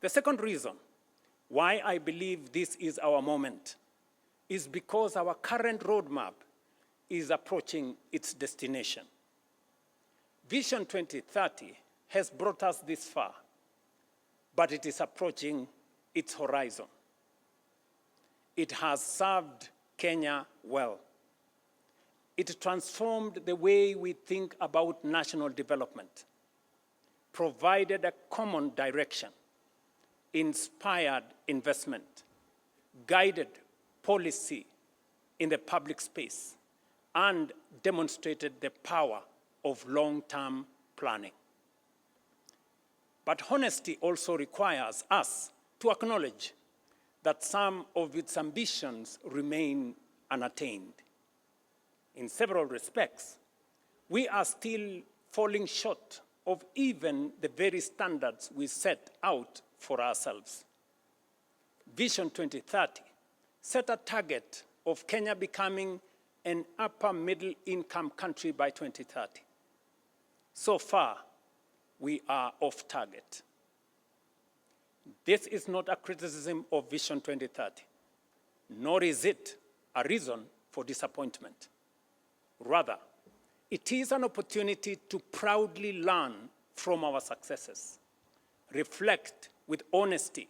The second reason why I believe this is our moment is because our current roadmap is approaching its destination. Vision 2030 has brought us this far, but it is approaching its horizon. It has served Kenya well. It transformed the way we think about national development, provided a common direction, inspired investment, guided policy in the public space, and demonstrated the power of long-term planning. But honesty also requires us to acknowledge that some of its ambitions remain unattained. In several respects, we are still falling short of even the very standards we set out for ourselves. Vision 2030 set a target of Kenya becoming an upper middle income country by 2030. So far, we are off target. This is not a criticism of Vision 2030, nor is it a reason for disappointment. Rather, it is an opportunity to proudly learn from our successes, reflect with honesty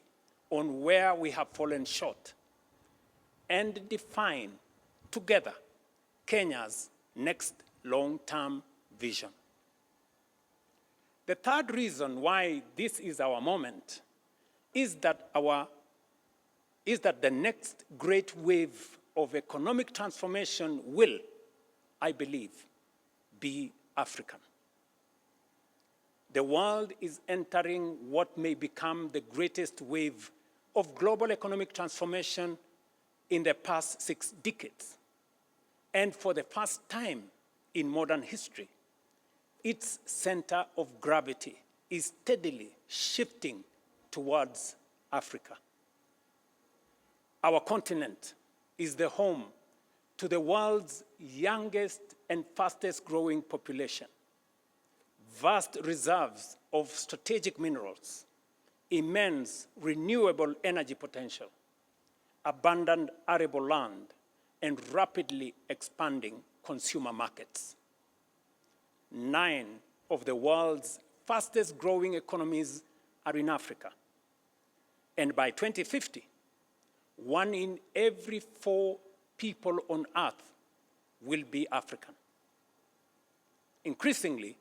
on where we have fallen short, and define together Kenya's next long-term vision. The third reason why this is our moment is that the next great wave of economic transformation will, I believe, be African. The world is entering what may become the greatest wave of global economic transformation in the past 6 decades. And for the first time in modern history, its center of gravity is steadily shifting towards Africa. Our continent is the home to the world's youngest and fastest growing population, vast reserves of strategic minerals, immense renewable energy potential, abundant arable land, and rapidly expanding consumer markets. 9 of the world's fastest growing economies are in Africa. And by 2050, 1 in every 4 people on Earth will be African. Increasingly,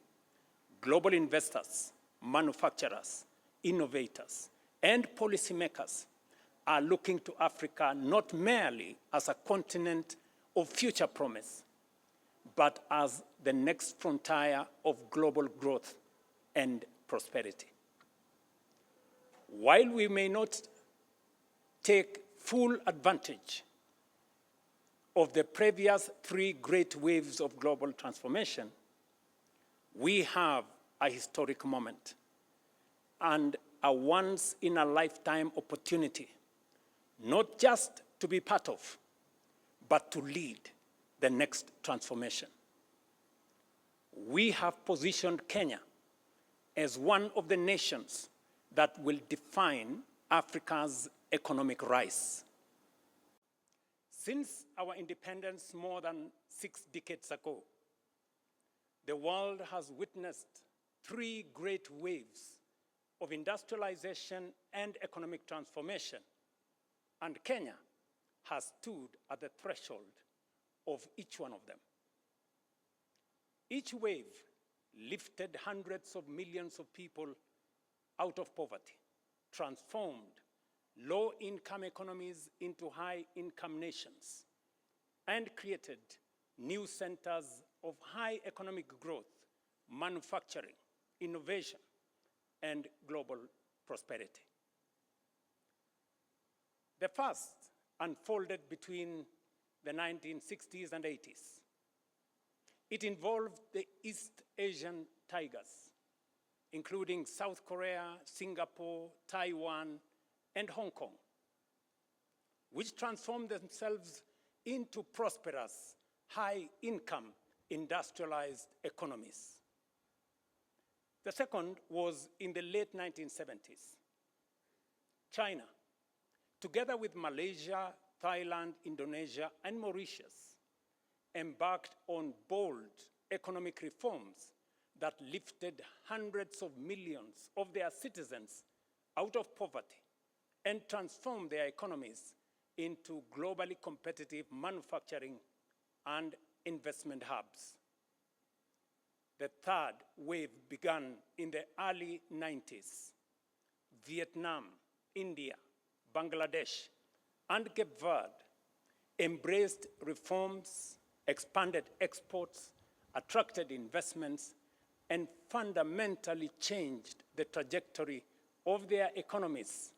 global investors, manufacturers, innovators, and policymakers are looking to Africa not merely as a continent of future promise, but as the next frontier of global growth and prosperity. While we may not take full advantage of the previous 3 great waves of global transformation, we have a historic moment and a once-in-a-lifetime opportunity, not just to be part of, but to lead the next transformation. We have positioned Kenya as one of the nations that will define Africa's economic rise. Since our independence more than 6 decades ago, the world has witnessed 3 great waves of industrialization and economic transformation, and Kenya has stood at the threshold of each one of them. Each wave lifted hundreds of millions of people out of poverty, transformed low-income economies into high-income nations, and created new centers of high economic growth, manufacturing, innovation, and global prosperity. The first unfolded between the 1960s and 80s. It involved the East Asian tigers, including South Korea, Singapore, Taiwan, and Hong Kong, which transformed themselves into prosperous, high-income, industrialized economies. The second was in the late 1970s, China, together with Malaysia, Thailand, Indonesia, and Mauritius, embarked on bold economic reforms that lifted hundreds of millions of their citizens out of poverty and transformed their economies into globally competitive manufacturing and investment hubs. The third wave began in the early 90s. Vietnam, India, Bangladesh, and Cape Verde embraced reforms, expanded exports, attracted investments, and fundamentally changed the trajectory of their economies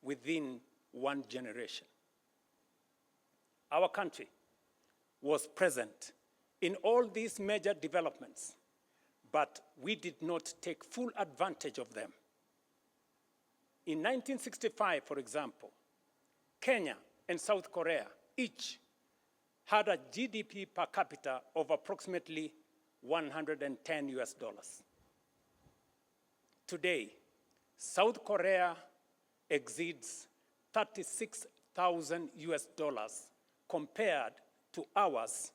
within one generation. Our country was present in all these major developments, but we did not take full advantage of them. In 1965, for example, Kenya and South Korea each had a GDP per capita of approximately 110 US dollars. Today, South Korea exceeds 36,000 US dollars compared to ours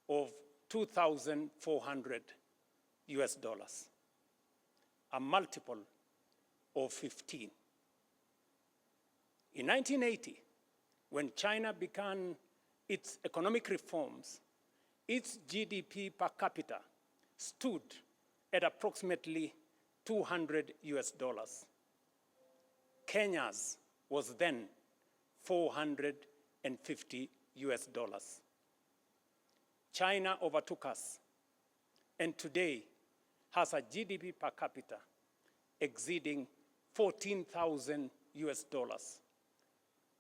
of 2,400 US dollars, a multiple of 15. In 1980, when China began its economic reforms, its GDP per capita stood at approximately 200 US dollars. Kenya's was then 450 US dollars. China overtook us, and today has a GDP per capita exceeding 14,000 US dollars,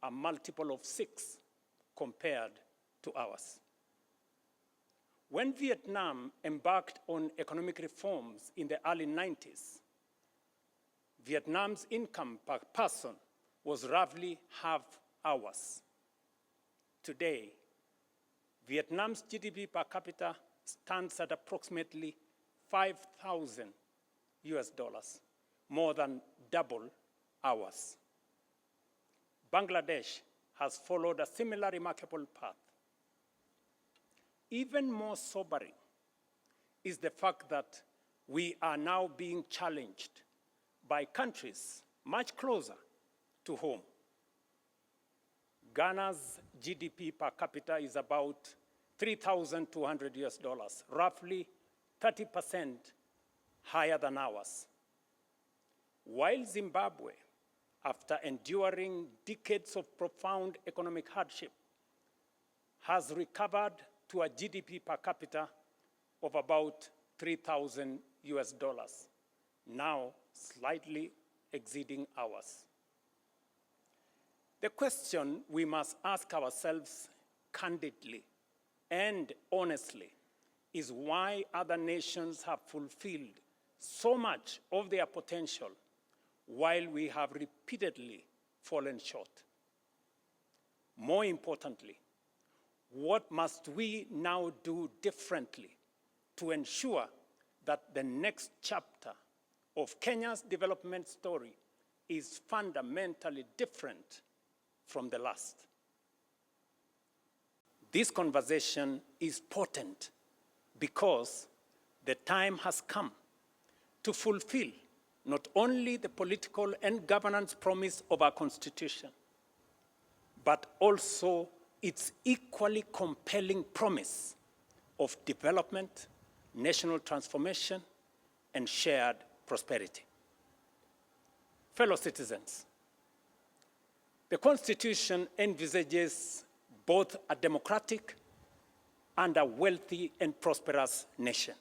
a multiple of 6 compared to ours. When Vietnam embarked on economic reforms in the early 90s, Vietnam's income per person was roughly half ours. Today, Vietnam's GDP per capita stands at approximately 5,000 US dollars, more than double ours. Bangladesh has followed a similar remarkable path. Even more sobering is the fact that we are now being challenged by countries much closer to home. Ghana's GDP per capita is about 3,200 US dollars, roughly 30% higher than ours. While Zimbabwe, after enduring decades of profound economic hardship, has recovered to a GDP per capita of about 3,000 US dollars, now slightly exceeding ours. The question we must ask ourselves candidly and honestly is why other nations have fulfilled so much of their potential while we have repeatedly fallen short. More importantly, what must we now do differently to ensure that the next chapter of Kenya's development story is fundamentally different from the last? This conversation is potent because the time has come to fulfill not only the political and governance promise of our Constitution, but also its equally compelling promise of development, national transformation, and shared prosperity. Fellow citizens, the Constitution envisages both a democratic and a wealthy and prosperous nation.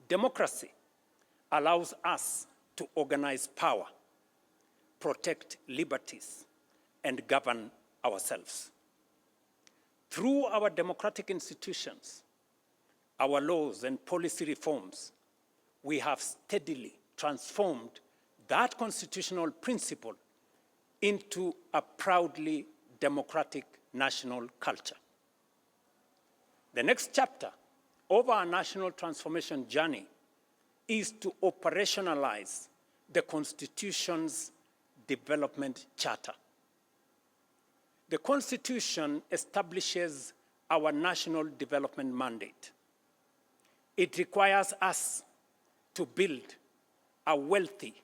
Democracy allows us to organize power, protect liberties, and govern ourselves. Through our democratic institutions, our laws and policy reforms, we have steadily transformed that constitutional principle into a proudly democratic national culture. The next chapter of our national transformation journey is to operationalize the Constitution's Development Charter. The Constitution establishes our national development mandate. It requires us to build a wealthy,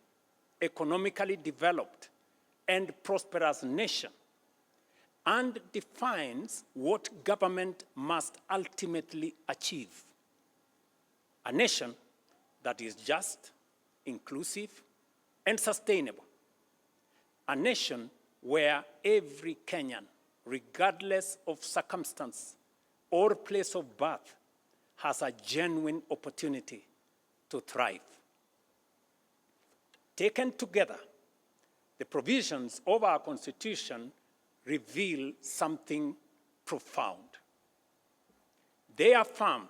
economically developed, and prosperous nation, and defines what government must ultimately achieve. A nation that is just, inclusive, and sustainable. A nation where every Kenyan, regardless of circumstance or place of birth, has a genuine opportunity to thrive. Taken together, the provisions of our Constitution reveal something profound. They affirm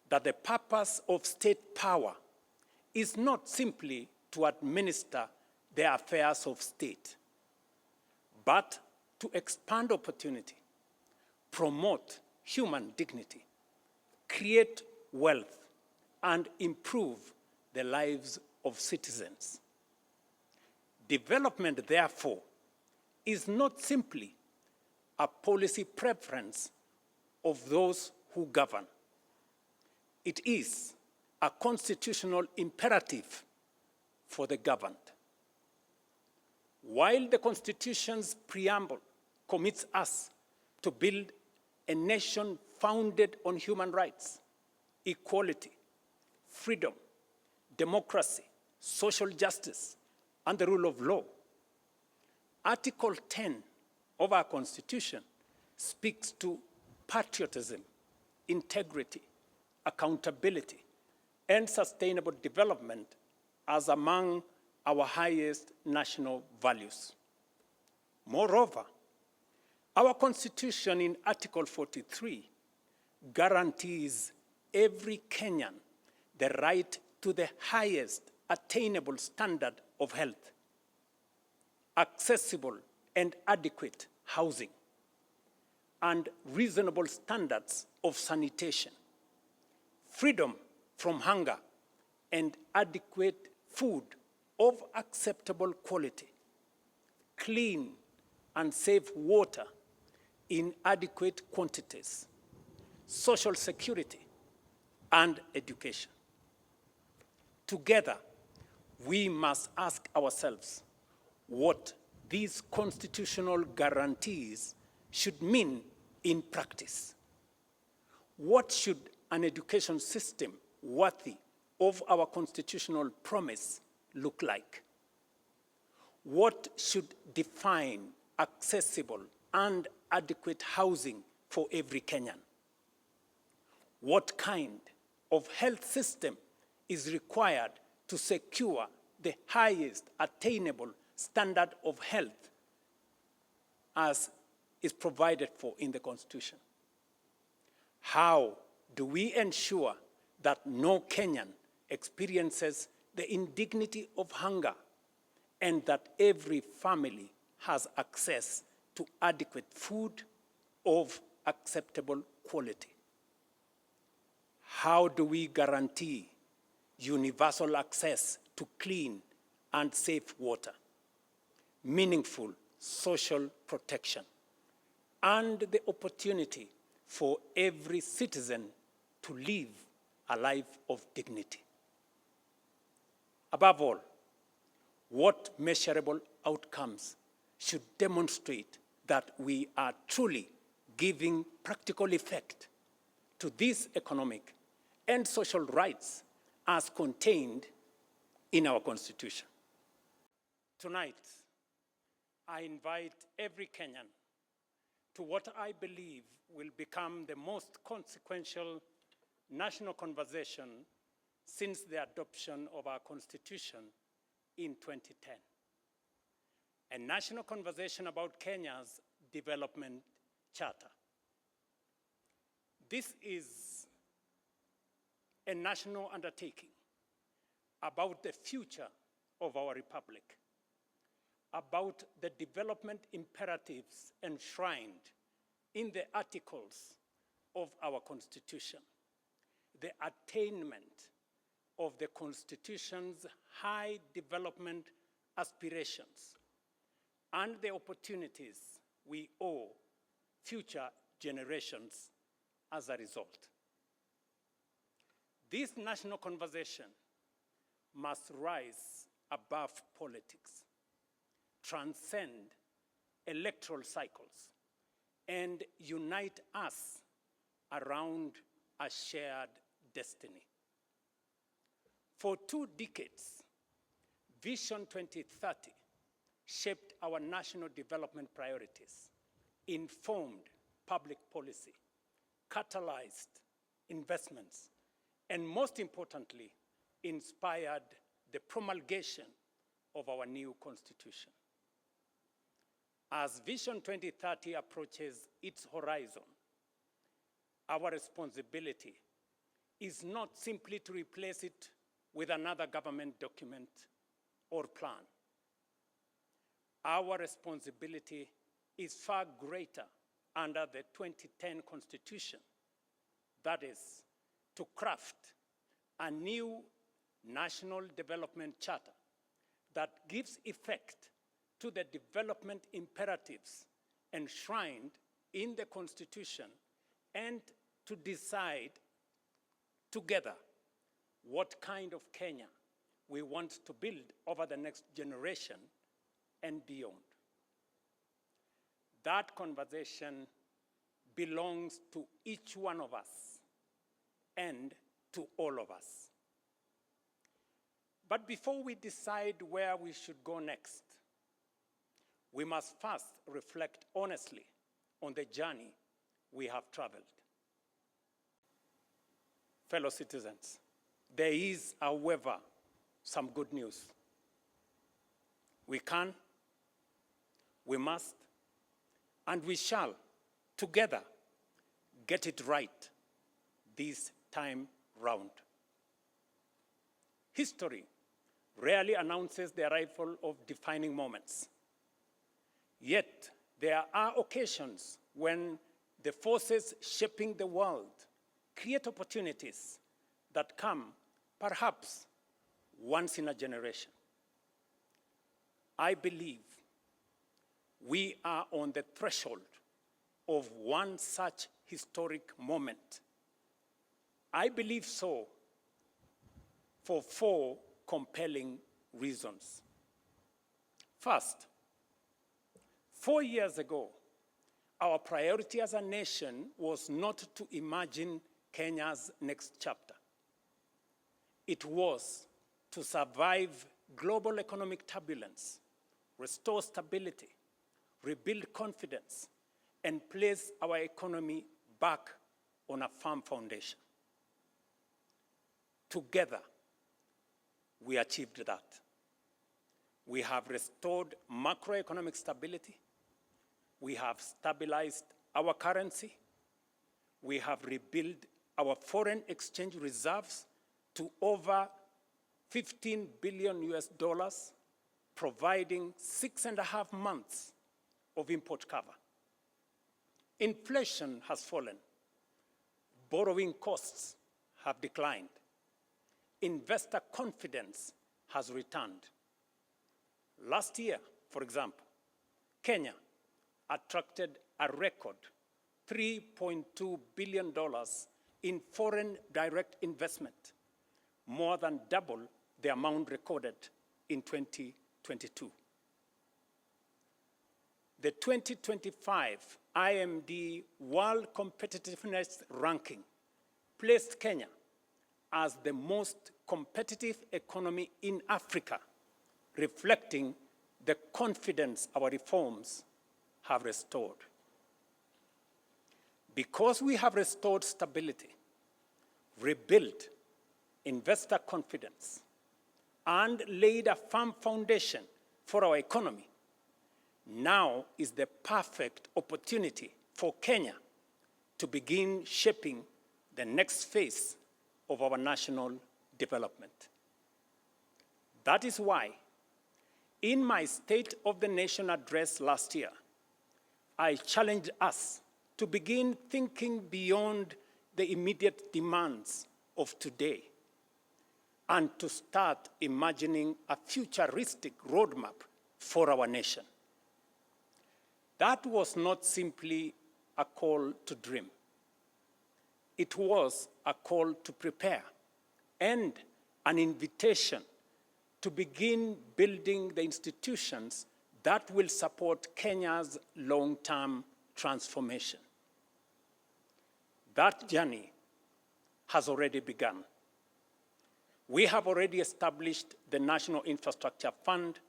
that the purpose of state power is not simply to administer the affairs of state, but to expand opportunity, promote human dignity, create wealth, and improve the lives of citizens. Development, therefore, is not simply a policy preference of those who govern. It is a constitutional imperative for the governed. While the Constitution's preamble commits us to build a nation founded on human rights, equality, freedom, democracy, social justice, and the rule of law, Article 10 of our Constitution speaks to patriotism, integrity, accountability, and sustainable development as among our highest national values. Moreover, our Constitution in Article 43 guarantees every Kenyan the right to the highest attainable standard of health, accessible and adequate housing, and reasonable standards of sanitation, freedom from hunger, and adequate food of acceptable quality, clean and safe water in adequate quantities, social security, and education. Together, we must ask ourselves what these constitutional guarantees should mean in practice. What should an education system worthy of our constitutional promise look like? What should define accessible and adequate housing for every Kenyan? What kind of health system is required to secure the highest attainable standard of health as is provided for in the Constitution? How do we ensure that no Kenyan experiences the indignity of hunger and that every family has access to adequate food of acceptable quality? How do we guarantee universal access to clean and safe water, meaningful social protection, and the opportunity for every citizen to live a life of dignity? Above all, what measurable outcomes should demonstrate that we are truly giving practical effect to these economic and social rights as contained in our Constitution? Tonight, I invite every Kenyan to what I believe will become the most consequential national conversation since the adoption of our Constitution in 2010. A national conversation about Kenya's development charter. This is a national undertaking about the future of our republic, about the development imperatives enshrined in the articles of our Constitution, the attainment of the Constitution's high development aspirations and the opportunities we owe future generations as a result. This national conversation must rise above politics, transcend electoral cycles, and unite us around a shared destiny. For 2 decades, Vision 2030 shaped our national development priorities, informed public policy, catalyzed investments, and most importantly, inspired the promulgation of our new constitution. As Vision 2030 approaches its horizon, our responsibility is not simply to replace it with another government document or plan. Our responsibility is far greater under the 2010 Constitution. That is, to craft a new national development charter that gives effect to the development imperatives enshrined in the Constitution, and to decide together what kind of Kenya we want to build over the next generation and beyond. That conversation belongs to each one of us and to all of us. But before we decide where we should go next, we must first reflect honestly on the journey we have traveled. Fellow citizens, there is, however, some good news. We can, we must, and we shall, together, get it right this time round. History rarely announces the arrival of defining moments. Yet, there are occasions when the forces shaping the world create opportunities that come, perhaps, once in a generation. I believe we are on the threshold of one such historic moment. I believe so for 4 compelling reasons. First, 4 years ago, our priority as a nation was not to imagine Kenya's next chapter. It was to survive global economic turbulence, restore stability, rebuild confidence, and place our economy back on a firm foundation. Together, we achieved that. We have restored macroeconomic stability. We have stabilized our currency. We have rebuilt our foreign exchange reserves to over $15 billion, providing 6.5 months of import cover. Inflation has fallen. Borrowing costs have declined. Investor confidence has returned. Last year, for example, Kenya attracted a record $3.2 billion in foreign direct investment, more than double the amount recorded in 2022. The 2025 IMD World Competitiveness Ranking placed Kenya as the most competitive economy in Africa, reflecting the confidence our reforms have restored. Because we have restored stability, rebuilt investor confidence, and laid a firm foundation for our economy, now is the perfect opportunity for Kenya to begin shaping the next phase of our national development. That is why, in my State of the Nation address last year, I challenged us to begin thinking beyond the immediate demands of today and to start imagining a futuristic roadmap for our nation. That was not simply a call to dream. It was a call to prepare and an invitation to begin building the institutions that will support Kenya's long-term transformation. That journey has already begun. We have already established the National Infrastructure Fund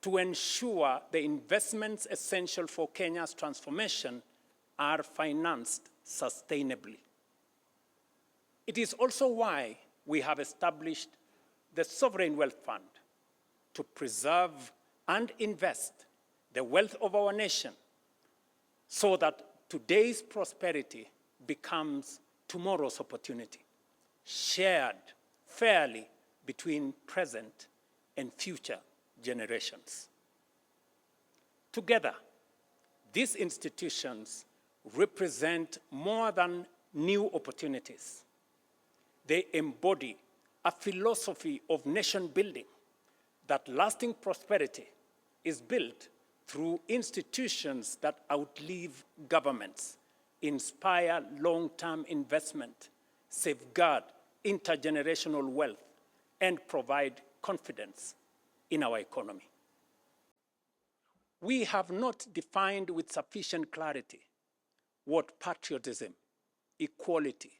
to ensure the investments essential for Kenya's transformation are financed sustainably. It is also why we have established the Sovereign Wealth Fund to preserve and invest the wealth of our nation so that today's prosperity becomes tomorrow's opportunity, shared fairly between present and future generations. Together, these institutions represent more than new opportunities. They embody a philosophy of nation building that lasting prosperity is built through institutions that outlive governments, inspire long-term investment, safeguard intergenerational wealth, and provide confidence in our economy. We have not defined with sufficient clarity what patriotism, equality,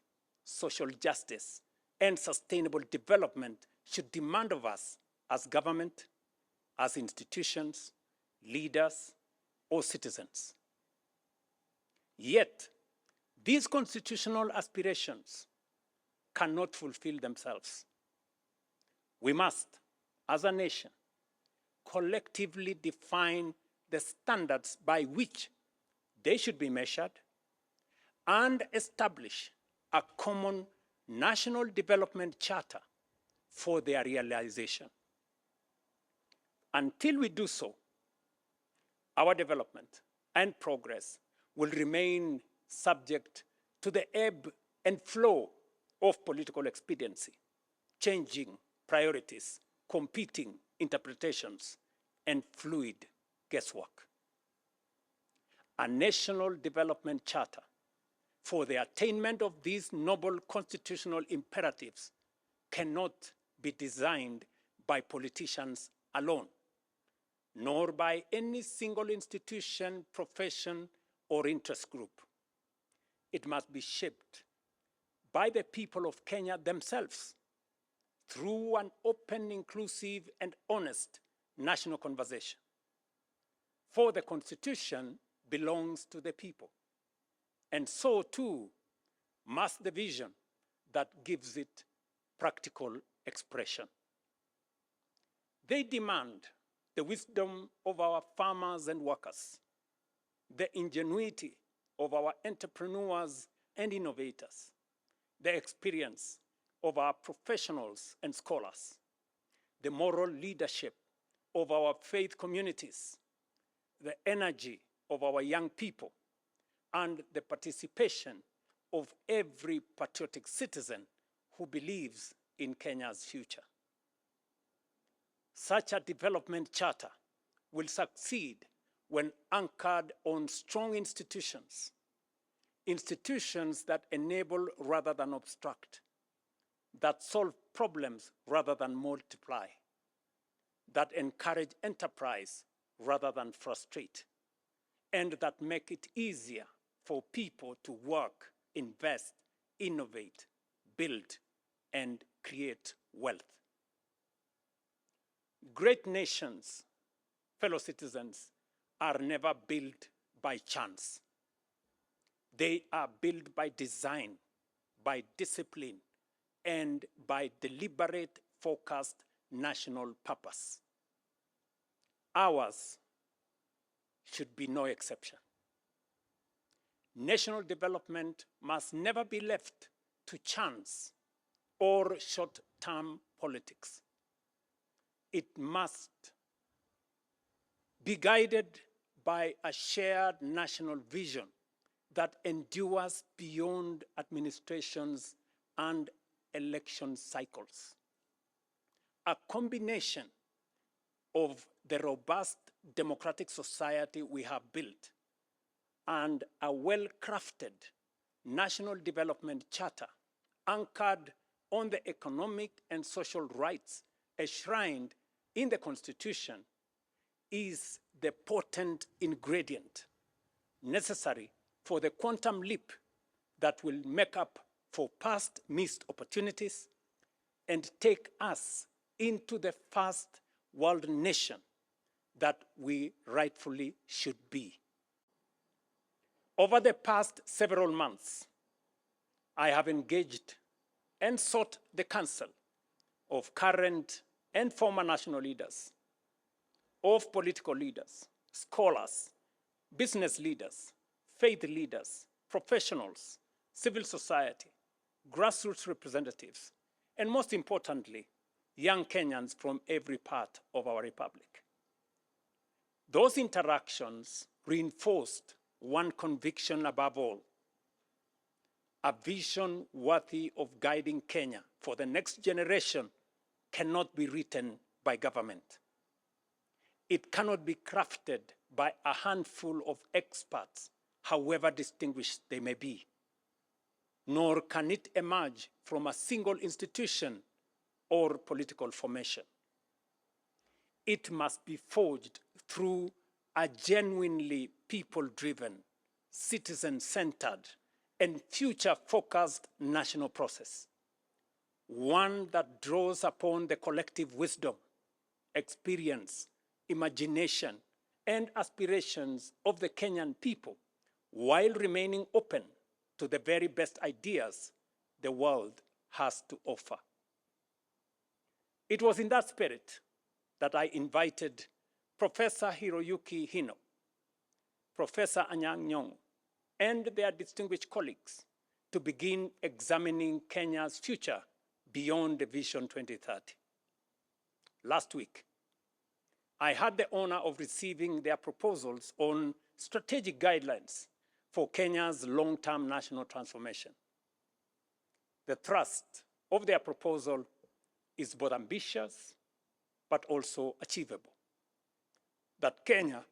social justice, and sustainable development should demand of us as government, as institutions, leaders, or citizens. Yet, these constitutional aspirations cannot fulfill themselves. We must, as a nation, collectively define the standards by which they should be measured and establish a common national development charter for their realization. Until we do so, our development and progress will remain subject to the ebb and flow of political expediency, changing priorities, competing interpretations, and fluid guesswork. A national development charter for the attainment of these noble constitutional imperatives cannot be designed by politicians alone, nor by any single institution, profession, or interest group. It must be shaped by the people of Kenya themselves through an open, inclusive, and honest national conversation. For the Constitution belongs to the people, and so too must the vision that gives it practical expression. They demand the wisdom of our farmers and workers, the ingenuity of our entrepreneurs and innovators, the experience of our professionals and scholars, the moral leadership of our faith communities, the energy of our young people, and the participation of every patriotic citizen who believes in Kenya's future. Such a development charter will succeed when anchored on strong institutions, institutions that enable rather than obstruct, that solve problems rather than multiply, that encourage enterprise rather than frustrate, and that make it easier for people to work, invest, innovate, build, and create wealth. Great nations, fellow citizens, are never built by chance. They are built by design, by discipline, and by deliberate, focused national purpose. Ours should be no exception. National development must never be left to chance or short-term politics. It must be guided by a shared national vision that endures beyond administrations and election cycles. A combination of the robust democratic society we have built and a well-crafted national development charter anchored on the economic and social rights enshrined in the Constitution is the potent ingredient necessary for the quantum leap that will make up for past missed opportunities and take us into the first world nation that we rightfully should be. Over the past several months, I have engaged and sought the counsel of current and former national leaders, of political leaders, scholars, business leaders, faith leaders, professionals, civil society, grassroots representatives, and most importantly, young Kenyans from every part of our republic. Those interactions reinforced one conviction above all: a vision worthy of guiding Kenya for the next generation cannot be written by government. It cannot be crafted by a handful of experts, however distinguished they may be. Nor can it emerge from a single institution or political formation. It must be forged through a genuinely people-driven, citizen-centered, and future-focused national process. One that draws upon the collective wisdom, experience, imagination, and aspirations of the Kenyan people, while remaining open to the very best ideas the world has to offer. It was in that spirit that I invited Professor Hiroyuki Hino, Professor Anyang' Nyong'o, and their distinguished colleagues to begin examining Kenya's future beyond the Vision 2030. Last week, I had the honor of receiving their proposals on strategic guidelines for Kenya's long-term national transformation. The thrust of their proposal is both ambitious but also achievable. That Kenya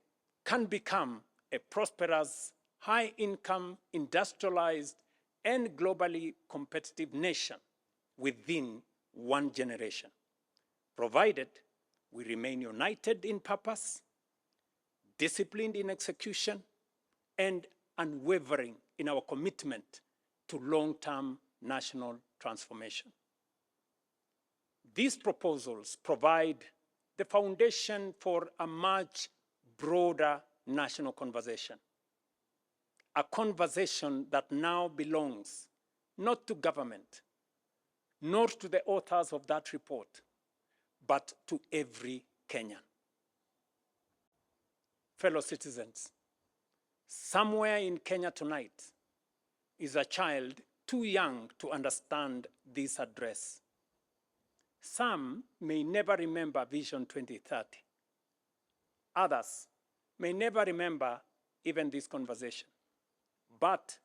can become a prosperous, high-income, industrialized, and globally competitive nation within one generation, provided we remain united in purpose, disciplined in execution, and unwavering in our commitment to long-term national transformation. These proposals provide the foundation for a much broader national conversation, a conversation that now belongs not to government, nor to the authors of that report, but to every Kenyan. Fellow citizens, somewhere in Kenya tonight is a child too young to understand this address. Some may never remember Vision 2030. Others may never remember even this conversation. But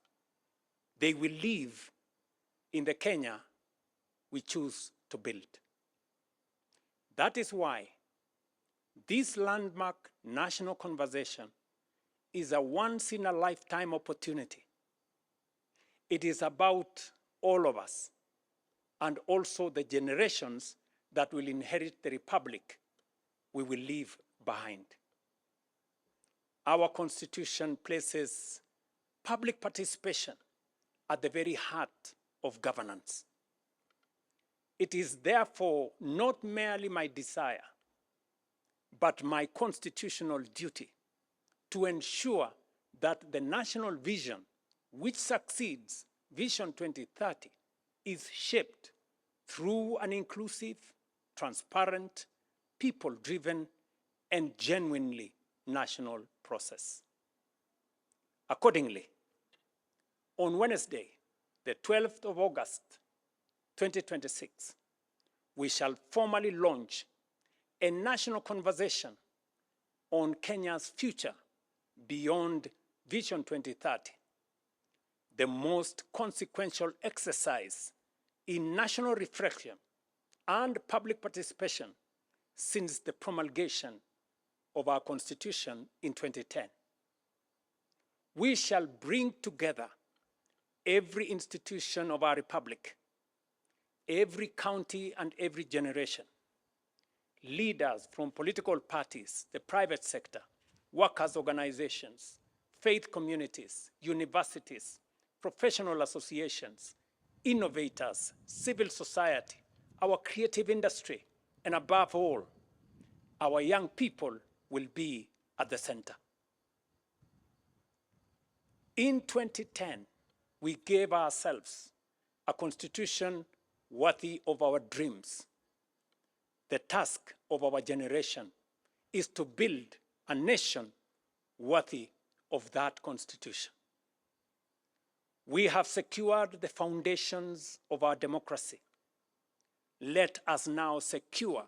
they will live in the Kenya we choose to build. That is why this landmark national conversation is a once-in-a-lifetime opportunity. It is about all of us, and also the generations that will inherit the republic we will leave behind. Our Constitution places public participation at the very heart of governance. It is therefore not merely my desire, but my constitutional duty to ensure that the national vision which succeeds Vision 2030 is shaped through an inclusive, transparent, people-driven, and genuinely national process. Accordingly, on Wednesday, the 12th of August, 2026, we shall formally launch a national conversation on Kenya's future beyond Vision 2030, the most consequential exercise in national reflection and public participation since the promulgation of our Constitution in 2010. we shall bring together every institution of our republic, every county and every generation, leaders from political parties, the private sector, workers' organizations, faith communities, universities, professional associations, innovators, civil society, our creative industry, and above all, our young people will be at the center. In 2010, we gave ourselves a constitution worthy of our dreams. The task of our generation is to build a nation worthy of that constitution. We have secured the foundations of our democracy. Let us now secure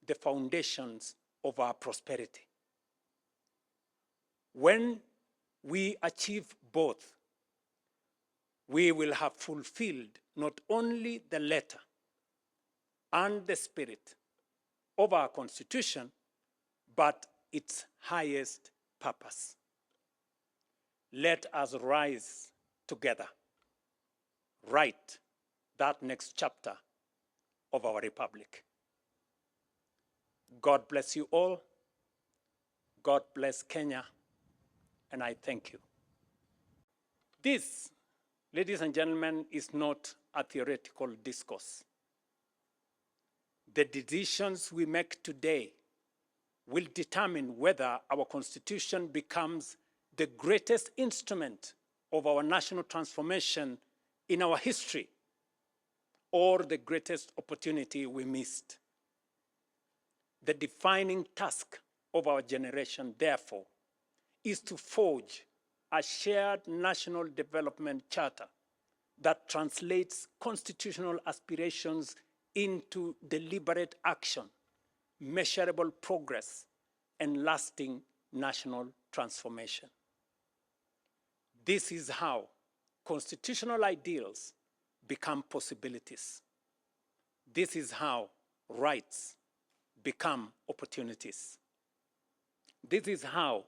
the foundations of our prosperity. When we achieve both, we will have fulfilled not only the letter and the spirit of our Constitution, but its highest purpose. Let us rise together, write that next chapter of our republic. God bless you all. God bless Kenya, and I thank you. This, ladies and gentlemen, is not a theoretical discourse. The decisions we make today will determine whether our Constitution becomes the greatest instrument of our national transformation in our history, or the greatest opportunity we missed. The defining task of our generation, therefore, is to forge a shared national development charter that translates constitutional aspirations into deliberate action, measurable progress, and lasting national transformation. This is how constitutional ideals become possibilities. This is how rights become opportunities. This is how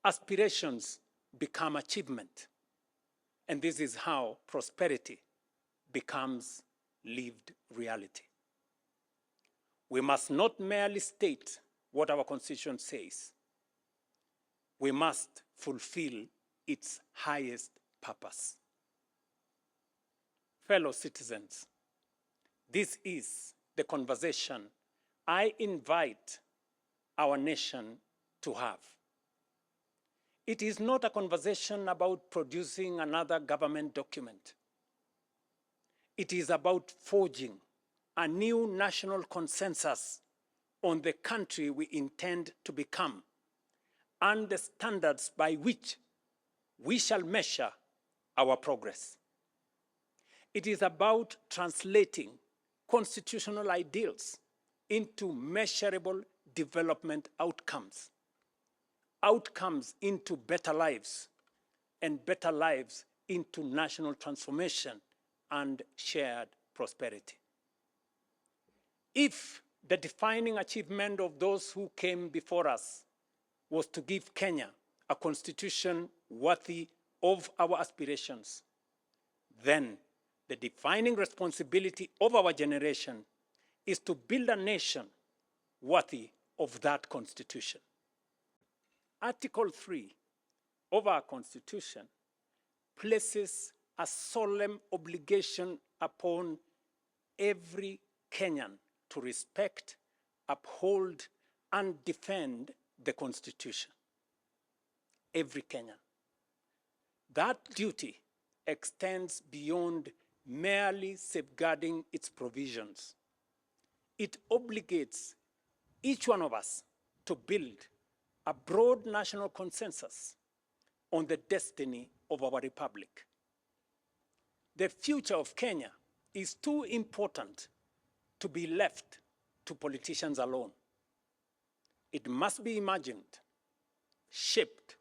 aspirations become achievement. And this is how prosperity becomes lived reality. We must not merely state what our Constitution says. We must fulfill its highest purpose. Fellow citizens, this is the conversation I invite our nation to have. It is not a conversation about producing another government document. It is about forging a new national consensus on the country we intend to become and the standards by which we shall measure our progress. It is about translating constitutional ideals into measurable development outcomes, outcomes into better lives, and better lives into national transformation and shared prosperity. If the defining achievement of those who came before us was to give Kenya a constitution worthy of our aspirations, then the defining responsibility of our generation is to build a nation worthy of that constitution. Article 3 of our Constitution places a solemn obligation upon every Kenyan to respect, uphold, and defend the Constitution. Every Kenyan. That duty extends beyond merely safeguarding its provisions. It obligates each one of us to build a broad national consensus on the destiny of our republic. The future of Kenya is too important to be left to politicians alone. It must be imagined, shaped,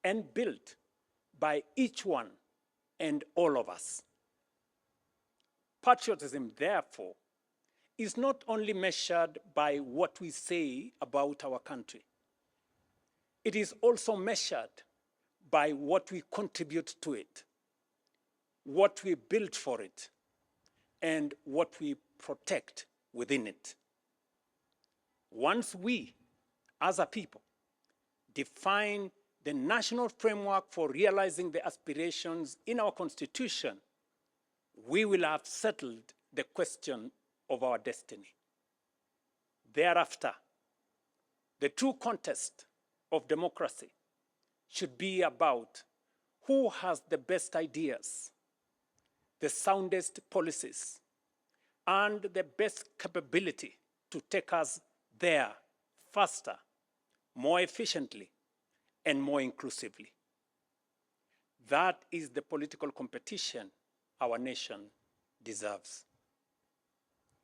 and built by each one and all of us. Patriotism, therefore, is not only measured by what we say about our country. It is also measured by what we contribute to it, what we build for it, and what we protect within it. Once we, as a people, define the national framework for realizing the aspirations in our Constitution, we will have settled the question of our destiny. Thereafter, the true contest of democracy should be about who has the best ideas, the soundest policies, and the best capability to take us there faster, more efficiently, and more inclusively. That is the political competition our nation deserves.